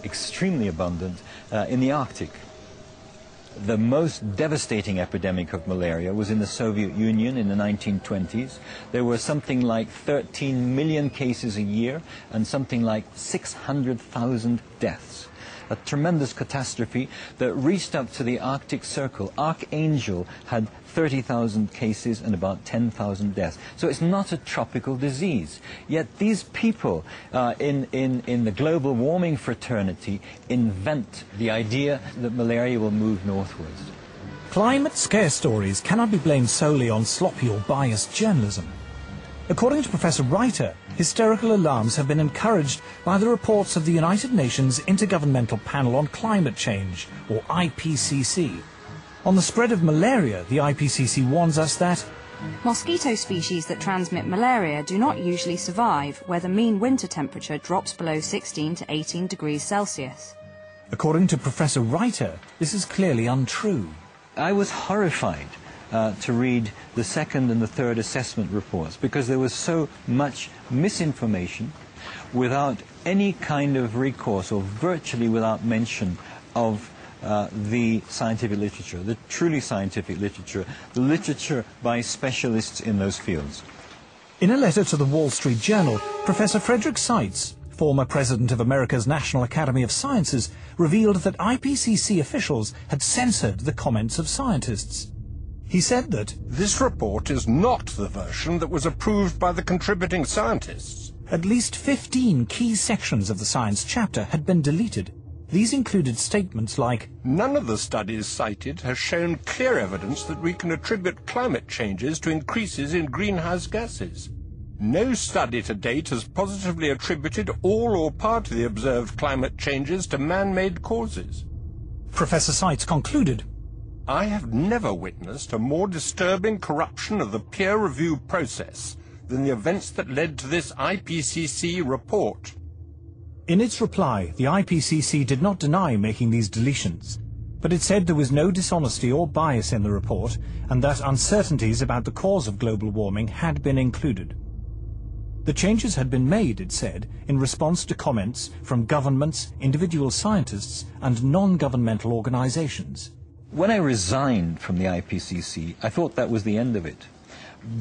extremely abundant in the Arctic. The most devastating epidemic of malaria was in the Soviet Union in the 1920s. There were something like 13 million cases a year and something like 600,000 deaths. A tremendous catastrophe that reached up to the Arctic Circle. Archangel had 30,000 cases and about 10,000 deaths. So it's not a tropical disease. Yet these people in the global warming fraternity invent the idea that malaria will move northwards. Climate scare stories cannot be blamed solely on sloppy or biased journalism. According to Professor Reiter, hysterical alarms have been encouraged by the reports of the United Nations Intergovernmental Panel on Climate Change, or IPCC. On the spread of malaria, the IPCC warns us that mosquito species that transmit malaria do not usually survive where the mean winter temperature drops below 16 to 18 degrees Celsius. According to Professor Reiter, this is clearly untrue. I was horrified to read the second and the third assessment reports because there was so much misinformation without any kind of recourse or virtually without mention of the scientific literature, the truly scientific literature, the literature by specialists in those fields. In a letter to the Wall Street Journal, Professor Frederick Seitz, former president of America's National Academy of Sciences, revealed that IPCC officials had censored the comments of scientists. He said that this report is not the version that was approved by the contributing scientists. At least 15 key sections of the science chapter had been deleted. These included statements like, none of the studies cited has shown clear evidence that we can attribute climate changes to increases in greenhouse gases. No study to date has positively attributed all or part of the observed climate changes to man-made causes. Professor Seitz concluded, I have never witnessed a more disturbing corruption of the peer review process than the events that led to this IPCC report. In its reply, the IPCC did not deny making these deletions, but it said there was no dishonesty or bias in the report and that uncertainties about the cause of global warming had been included. The changes had been made, it said, in response to comments from governments, individual scientists and non-governmental organizations. When I resigned from the IPCC, I thought that was the end of it.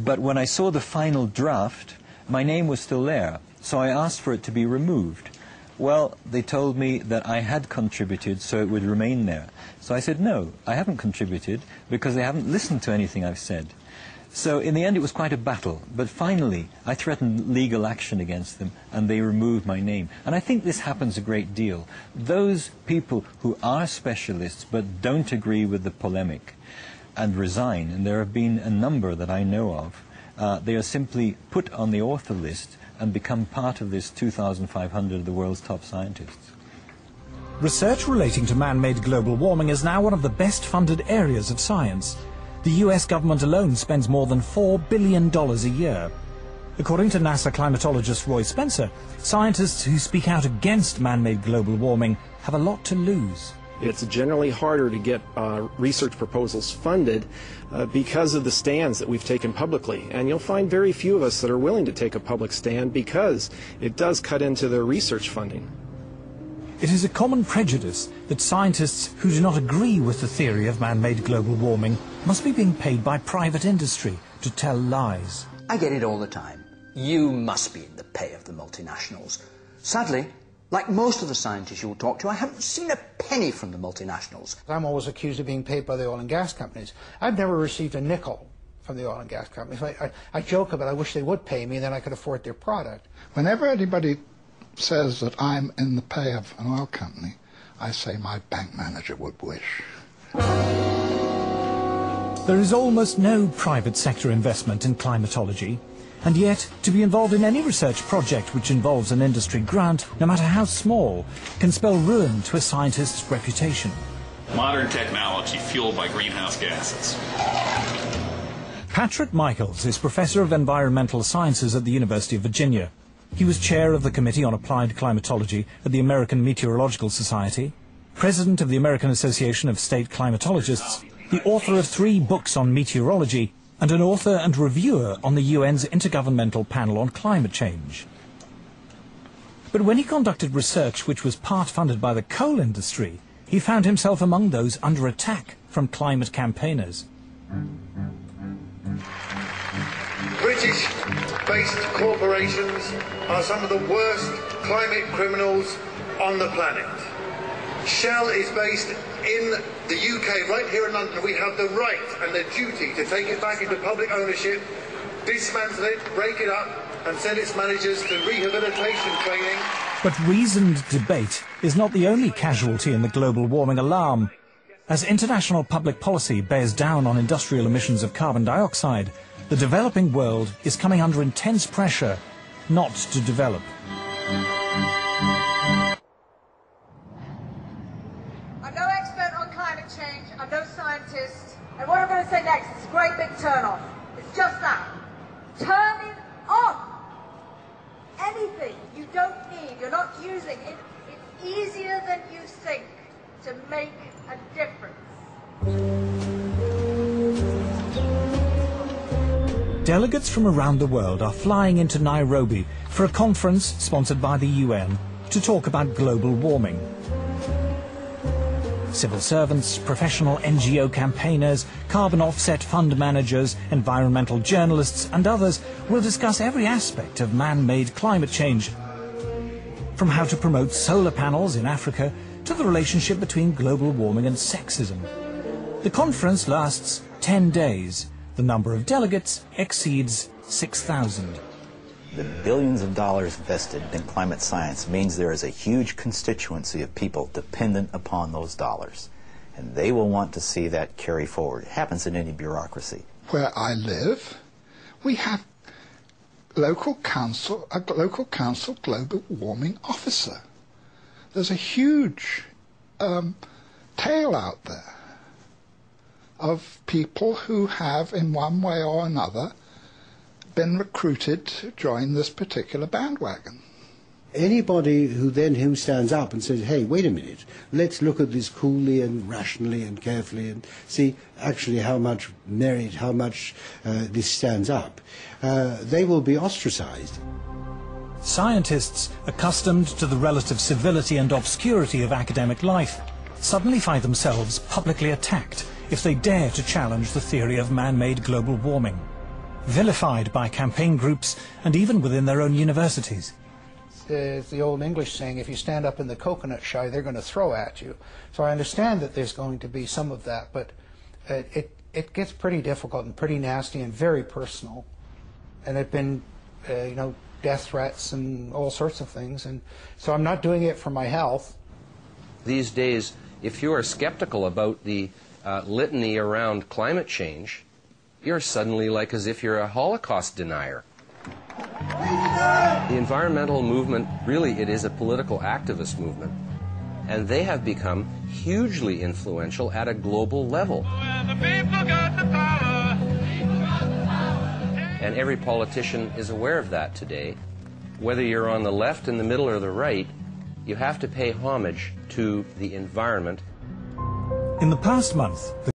But when I saw the final draft, my name was still there, so I asked for it to be removed. Well, they told me that I had contributed, so it would remain there. So I said, no, I haven't contributed, because they haven't listened to anything I've said. So in the end, it was quite a battle. But finally, I threatened legal action against them, and they removed my name. And I think this happens a great deal. Those people who are specialists but don't agree with the polemic and resign, and there have been a number that I know of, they are simply put on the author list and become part of this 2,500 of the world's top scientists. Research relating to man-made global warming is now one of the best-funded areas of science. The US government alone spends more than $4 billion a year. According to NASA climatologist Roy Spencer, scientists who speak out against man-made global warming have a lot to lose. It's generally harder to get research proposals funded because of the stands that we've taken publicly. And you'll find very few of us that are willing to take a public stand because it does cut into their research funding. It is a common prejudice that scientists who do not agree with the theory of man-made global warming must be being paid by private industry to tell lies. I get it all the time. You must be in the pay of the multinationals. Sadly, like most of the scientists you'll talk to, I haven't seen a penny from the multinationals. I'm always accused of being paid by the oil and gas companies. I've never received a nickel from the oil and gas companies. I joke about I wish they would pay me, then I could afford their product. Whenever anybody says that I'm in the pay of an oil company, I say my bank manager would wish. There is almost no private sector investment in climatology, and yet to be involved in any research project which involves an industry grant, no matter how small, can spell ruin to a scientist's reputation. Modern technology fueled by greenhouse gases. Patrick Michaels is Professor of Environmental Sciences at the University of Virginia. He was chair of the Committee on Applied Climatology at the American Meteorological Society, president of the American Association of State Climatologists, the author of 3 books on meteorology, and an author and reviewer on the UN's Intergovernmental Panel on Climate Change. But when he conducted research which was part funded by the coal industry, he found himself among those under attack from climate campaigners. British-based corporations are some of the worst climate criminals on the planet. Shell is based in the UK, right here in London. We have the right and the duty to take it back into public ownership, dismantle it, break it up, and send its managers to rehabilitation training. But reasoned debate is not the only casualty in the global warming alarm. As international public policy bears down on industrial emissions of carbon dioxide, the developing world is coming under intense pressure not to develop. I'm no expert on climate change, I'm no scientist, and what I'm going to say next is a great big turn-off. It's just that. Turn it off! Anything you don't need, you're not using, it's easier than you think to make a difference. Delegates from around the world are flying into Nairobi for a conference sponsored by the UN to talk about global warming. Civil servants, professional NGO campaigners, carbon offset fund managers, environmental journalists and others will discuss every aspect of man-made climate change, from how to promote solar panels in Africa to the relationship between global warming and sexism. The conference lasts 10 days. The number of delegates exceeds 6,000. The billions of dollars invested in climate science means there is a huge constituency of people dependent upon those dollars. And they will want to see that carry forward. It happens in any bureaucracy. Where I live, we have a local council global warming officer. There's a huge tail out there of people who have, in one way or another, been recruited to join this particular bandwagon. Anybody who stands up and says, hey, wait a minute, let's look at this coolly and rationally and carefully and see actually how much merit, how much this stands up, they will be ostracized. Scientists, accustomed to the relative civility and obscurity of academic life, suddenly find themselves publicly attacked if they dare to challenge the theory of man-made global warming, vilified by campaign groups and even within their own universities. It's the old English saying, if you stand up in the coconut shy, they're going to throw at you. So I understand that there's going to be some of that, but it gets pretty difficult and pretty nasty and very personal. And there have been, death threats and all sorts of things. And so I'm not doing it for my health. These days, if you are skeptical about the litany around climate change, you're suddenly like as if you're a Holocaust denier. The environmental movement, really, it is a political activist movement. And they have become hugely influential at a global level. And every politician is aware of that today. Whether you're on the left, in the middle, or the right, you have to pay homage to the environment. In the past month,